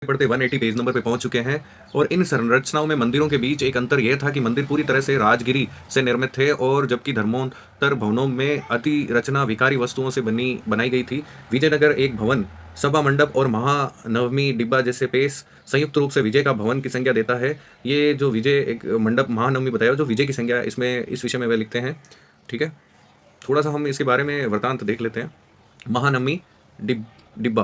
पढ़ते 180 page number पे पहुंच चुके हैं। और इन संरचनाओं में मंदिरों के बीच एक अंतर यह था कि मंदिर पूरी तरह से राजगिरी से निर्मित थे, और जबकि धर्मोत्तर भवनों में अति रचना विकारी वस्तुओं से बनाई गई थी। विजयनगर एक भवन सभा मंडप और महानवमी डिब्बा जैसे पेश संयुक्त रूप से विजय का भवन की संज्ञा देता है। ये जो विजय एक मंडप महानवमी बताया जो विजय की संज्ञा इसमें इस विषय में वह लिखते हैं। ठीक है, थोड़ा सा हम इसके बारे में वृतांत देख लेते हैं। महानवमी डिब्बा,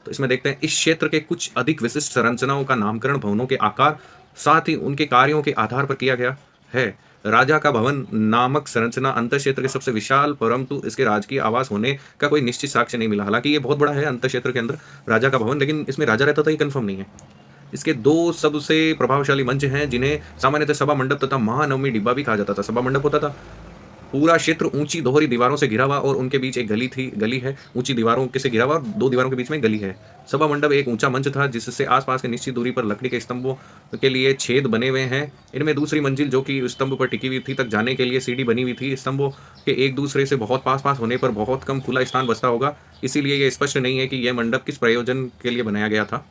तो इसमें देखते हैं इस क्षेत्र के कुछ अधिक विशिष्ट संरचनाओं का नामकरण भवनों के आकार साथ ही उनके कार्यों के आधार पर किया गया है। राजा का भवन नामक संरचना अंतर क्षेत्र के सबसे विशाल, परंतु इसके राजकीय आवास होने का कोई निश्चित साक्ष्य नहीं मिला। हालांकि ये बहुत बड़ा है अंतर क्षेत्र के अंदर राजा का भवन, लेकिन इसमें राजा रहता था ये कंफर्म नहीं है। इसके दो सबसे प्रभावशाली मंच हैं जिन्हें सामान्यतः सभा मंडप तथा महानवमी डिब्बा भी कहा जाता था। सभा मंडप होता था, पूरा क्षेत्र ऊंची दोहरी दीवारों से घिरा हुआ और उनके बीच एक गली है, ऊंची दीवारों के से घिरा हुआ और दो दीवारों के बीच में गली है। सभा मंडप एक ऊंचा मंच था जिससे आसपास के निश्चित दूरी पर लकड़ी के स्तंभों के लिए छेद बने हुए हैं। इनमें दूसरी मंजिल जो कि स्तंभ पर टिकी हुई थी तक जाने के लिए सीढ़ी बनी हुई थी। स्तंभों के एक दूसरे से बहुत पास पास होने पर बहुत कम खुला स्थान बचता होगा, इसीलिए यह स्पष्ट नहीं है कि यह मंडप किस प्रयोजन के लिए बनाया गया था।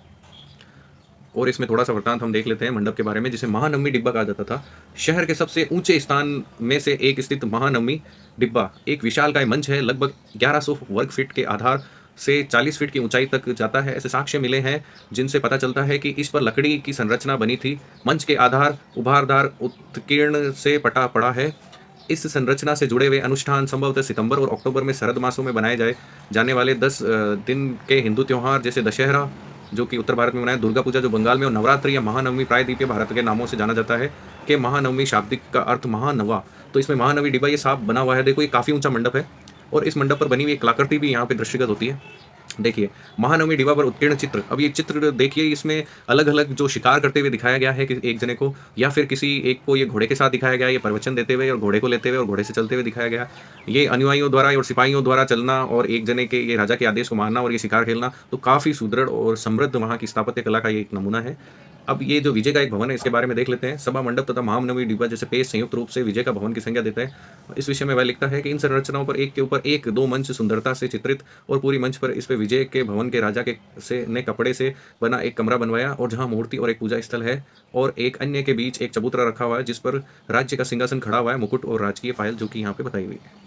और इसमें थोड़ा सा वृतांत हम देख लेते हैं मंडप के बारे में, जिसे महानवमी डिब्बा कहा जाता था। शहर के सबसे ऊंचे स्थान में से एक स्थित महानवमी डिब्बा एक विशालकाय मंच है, लगभग 1100 वर्ग फीट के आधार से 40 फीट की ऊंचाई तक जाता है। ऐसे साक्ष्य मिले हैं जिनसे पता चलता है कि इस पर लकड़ी की संरचना बनी थी। मंच के आधार उभारदार उत्कीर्ण से पटा पड़ा है। इस संरचना से जुड़े हुए अनुष्ठान संभवतः सितंबर और अक्टूबर में शरद मासों में बनाए जाने वाले 10 दिन के हिंदू त्योहार जैसे दशहरा जो कि उत्तर भारत में मनाया, दुर्गा पूजा जो बंगाल में, और नवरात्रि या महानवमी प्रायद्वीपीय भारत के नामों से जाना जाता है। कि महानवमी शाब्दिक का अर्थ महानवा, तो इसमें महानवमी डिब्बा ये साफ बना हुआ है। देखो ये काफ़ी ऊंचा मंडप है और इस मंडप पर बनी हुई एक कलाकृति भी यहाँ पे दृष्टिगत होती है। देखिए महानवमी डिब्बा पर उत्कीर्ण चित्र, अब ये चित्र देखिए इसमें अलग अलग जो शिकार करते हुए दिखाया गया है कि एक जने को, या फिर किसी एक को ये घोड़े के साथ दिखाया गया है, ये प्रवचन देते हुए और घोड़े को लेते हुए और घोड़े से चलते हुए दिखाया गया। ये अनुयायियों द्वारा और सिपाहियों द्वारा चलना और एक जने के ये राजा के आदेश को मानना और ये शिकार खेलना, तो काफ़ी सुदृढ़ और समृद्ध वहाँ की स्थापत्य कला का ये एक नमूना है। अब ये जो विजय का एक भवन है इसके बारे में देख लेते हैं। सभा मंडप तथा महानवमी डिब्बा जैसे पेश संयुक्त रूप से विजय का भवन की संज्ञा देता है। इस विषय में वह लिखता है कि इन संरचनाओं पर एक के ऊपर एक दो मंच सुंदरता से चित्रित, और पूरी मंच पर इस पे विजय के भवन के राजा के से ने कपड़े से बना एक कमरा बनवाया, और जहां मूर्ति और एक पूजा स्थल है, और एक अन्य के बीच एक चबूतरा रखा हुआ है जिस पर राज्य का सिंहासन खड़ा हुआ है, मुकुट और राजकीय पायल जो कि यहाँ पे बताई हुई है।